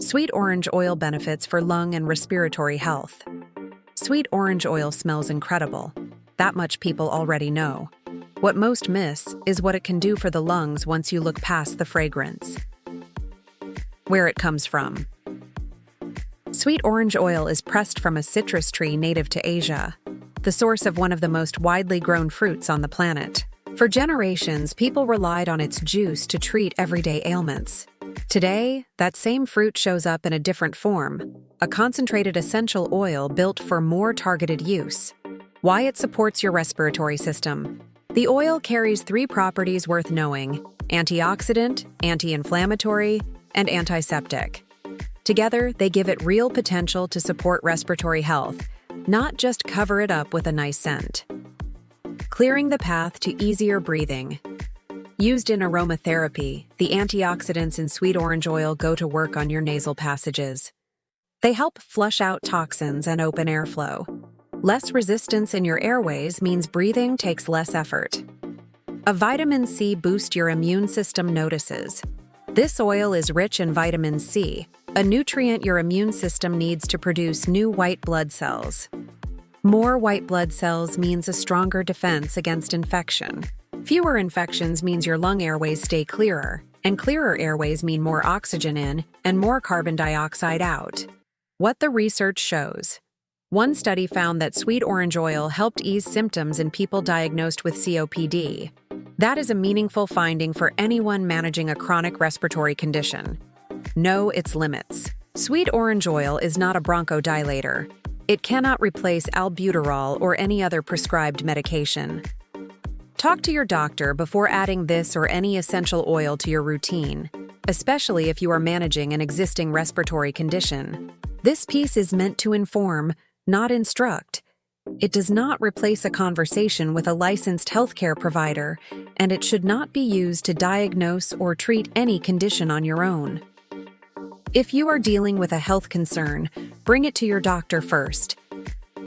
Sweet orange oil benefits for lung and respiratory health. Sweet orange oil smells incredible. That much people already know. What most miss is what it can do for the lungs once you look past the fragrance. Where it comes from. Sweet orange oil is pressed from a citrus tree native to Asia, the source of one of the most widely grown fruits on the planet. For generations, people relied on its juice to treat everyday ailments. Today, that same fruit shows up in a different form, a concentrated essential oil built for more targeted use. Why it supports your respiratory system. The oil carries 3 properties worth knowing: antioxidant, anti-inflammatory, and antiseptic. Together, they give it real potential to support respiratory health, not just cover it up with a nice scent. Clearing the path to easier breathing. Used in aromatherapy, the antioxidants in sweet orange oil go to work on your nasal passages. They help flush out toxins and open airflow. Less resistance in your airways means breathing takes less effort. A vitamin C boost your immune system notices. This oil is rich in vitamin C, a nutrient your immune system needs to produce new white blood cells. More white blood cells means a stronger defense against infection. Fewer infections means your lung airways stay clearer, and clearer airways mean more oxygen in and more carbon dioxide out. What the research shows. One study found that sweet orange oil helped ease symptoms in people diagnosed with COPD. That is a meaningful finding for anyone managing a chronic respiratory condition. Know its limits. Sweet orange oil is not a bronchodilator. It cannot replace albuterol or any other prescribed medication. Talk to your doctor before adding this or any essential oil to your routine, especially if you are managing an existing respiratory condition. This piece is meant to inform, not instruct. It does not replace a conversation with a licensed healthcare provider, and it should not be used to diagnose or treat any condition on your own. If you are dealing with a health concern, bring it to your doctor first.